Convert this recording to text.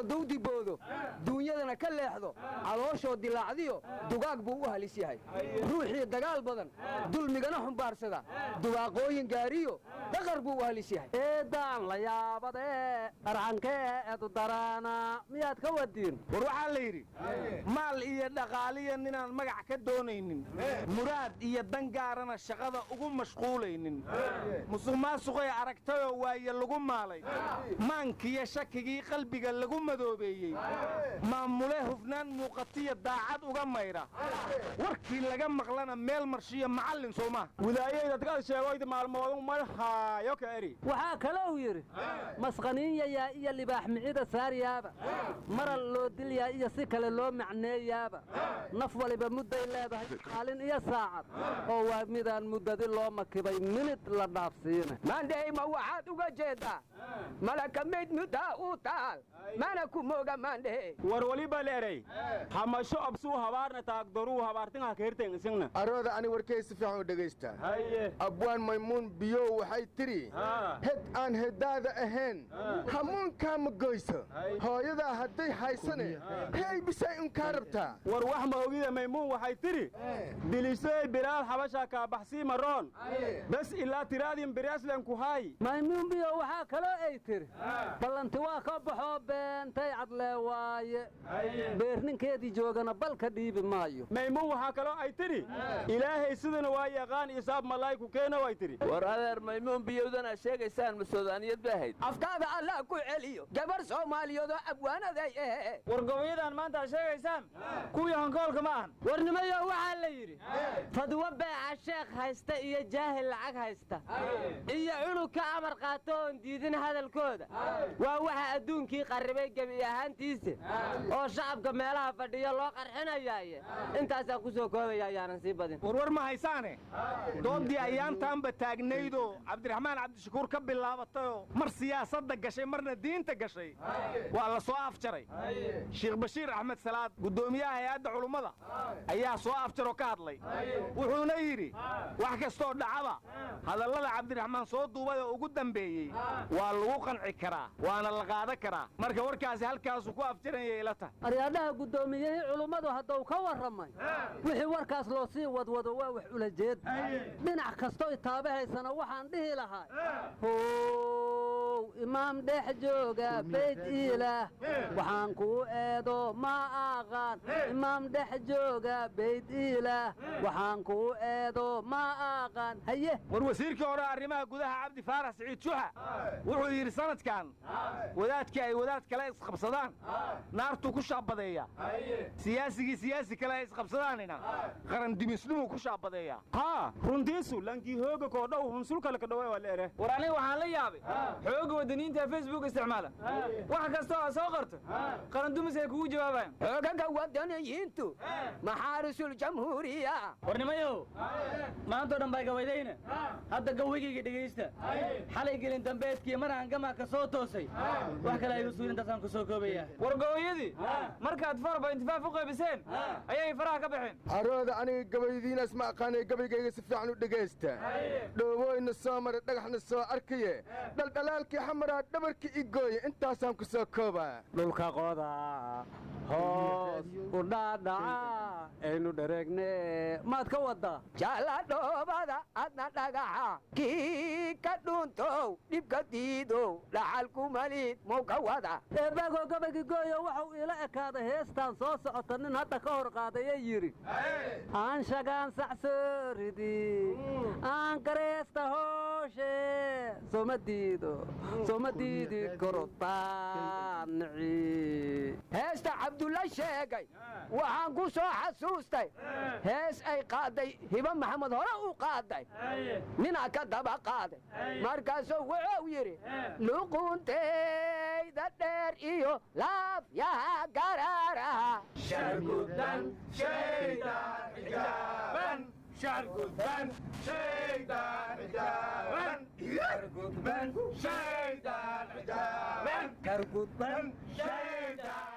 hadduu diboodo duunyadana ka leexdo calooshoo dilaacdiyo dugaag buu u halis yahay ruuxii dagaal badan dulmigana xumbaarsada dubaaqooyin gaariyo daqar buu u halis yahay eedaan la yaabadee arxankeedu daraana miyaad ka wadiin war waxaa la yidhi maal iyo dhaqaaliya ninaan magac ka doonaynin muraad iyo dan gaarana shaqada ugu mashquulaynin musuq maasuqay aragtayoo waaye lagu maalay maankiyo shakigii qalbiga lagu madoobeeyey maamule hufnaan muuqatiya daacad uga mayra warkii laga maqlana meel marshiya macallin soomaa wilaayadadkaad sheegoyda maalmoodu marhaayo ka eri waxaa kalou yidhi masqaniinyayaa iyo libaax micida saaryaaba maral loo dilyaa iyo si kale loo macneeyaaba naf waliba mudday leedahay maalin iyo saacad oo waa midaan muddadi loo makibay minid la dhaafsiina maandheyma waxaad uga jeedaa malaka mayd muddaa uu taal mana ku mooga maandhehe war waliba leeray hamasho absuu habaarna taagdoruu habaartinha keerteen isagna arooda ani warkaysi fiican u dhegaysta abwaan maymuun biyow waxay tiri hed aan hedaada ahayn hamuunkaa ma goyso hooyadaa hadday haysane hey bisay unkaa rabtaa war wax ma ogida maymuun waxay tiri bilisay bilaal xabasha kaa baxsii maroon bas ilaa tiraadin biraaslen ku haay maymuun biyow waxaa kaloo ay tiri ballanti waa ka baxoo beentay cadlee waaye beerninkeedii joogana balka dhiibi maayo maymuun waxaa kaloo ay tidhi ilaahay sidana waa yaqaan isaab malaa'iku keena way tidhi war adeer maymuun biyowdana sheegaysaan ma soodaaniyad bay ahayd afkaada allah ku celiyo gabar soomaaliyeedoo abwaanaday ehe war gobolyadan maanta aad sheegaysaan kuwii hankoolka ma ahan warnimayo waxaa la yidhi fadwo beeca sheekh haysta iyo jaahil lacag haysta iyo cunug ka amar qaato oon diidin hadalkooda waa waxa adduunkii qarribay gebi ahaantiisa oo shacabka meelaha fadhiyo loo qarxinayaaye intaasaan ku soo koobaya ayaanan sii badin warwar ma haysaane doodii ayaantaanba taagnaydoo cabdiraxmaan cabdishakuur ka bilaabatayoo mar siyaasadda gashay marna diinta gashay waa la soo afjaray sheekh bashiir axmed salaad guddoomiyaha hay-adda culummada ayaa soo afjaroo ka hadlay wuxuuna yidhi wax kastoo dhacaba hadallada cabdiraxmaan soo duubay oo ugu dambeeyey waa lagu qanci karaa waana la qaadan karaa marka warkaasi halkaasuu ku afjaranyay ila tahay aryaadhaha guddoomiyihii culummadu hadduu ka warramay wixii warkaas loo sii wadwado waa wax ula jeed dhinac kastoy taabahaysana waxaan dhihi lahaa how imaam dhex jooga bayd ilaah waxaan kuu eedo ma aqaan imaam dhex jooga bayd ilaah waxaan kuu eedo ma aqaan haye war wasiirkii hore arrimaha gudaha cabdi faarax siciid juxa wuxuu yidhi sanadkan wadaadkii ay wadaad kale isqabsadaan naartuu ku shaabadeeya siyaasigii siyaasi kale ay isqabsadaanina qarandimisnimuu ku shaabadeeya haa runtiisu lankii hooga koodhow hunsul kale ka dhaway waa leere war aniga waxaan la yaabay xooga wadaniinta facebook isticmaala wax kastoo aad soo qorto qarandumis ay kugu jawaabayaan xoogaga wadaniyiintu maxaarisul jamhuuriya warnimayow maantoo dhan baa gabaydayna hadda gawigayga dhegaysta xalay gelin dambeedkii maraan gamaa ka soo toosay wax kale ay usuulintaasaan ku soo koobaya war gabayadii markaad 4.5 u qaybiseen ayay faraha ka baxeen arooda aniga gabaydiinaas ma aqaanay gabaygayga si fiican u dhegaysta dhoobooyna soo maray dhagaxna soo arkaye dhaldhalaalkii xamaraa dhabarkii i gooye intaasaan ku soo koobaa dhulka qoda hoos u dhaadhaca aynu dhareegne maad ka waddaa jaala dhoobada adna dhagaxa kii ka dhuntow dhibka diidow dhaxalku malid mau ka wada eebaagoo gabaygii gooyo waxau iila ekaaday heestaan soo socota nin hadda ka hor qaadayee yidhi aan shagaan saxsooridi aan gareesta hooshe sooma diidi korotaanici heesta cabdulla sheegay waxaan ku soo xasuustay hees ay qaaday hiba maxamed hore u qaaday ninaa ka daba qaaday markaasuu wuxuu yidhi luquntayda dheer iyo laafyaha garaaraha shargudan shaydaan xijaaban shargudan shaydaan xijaaban shargudan shaydaan xijaaban shargudan shaydaan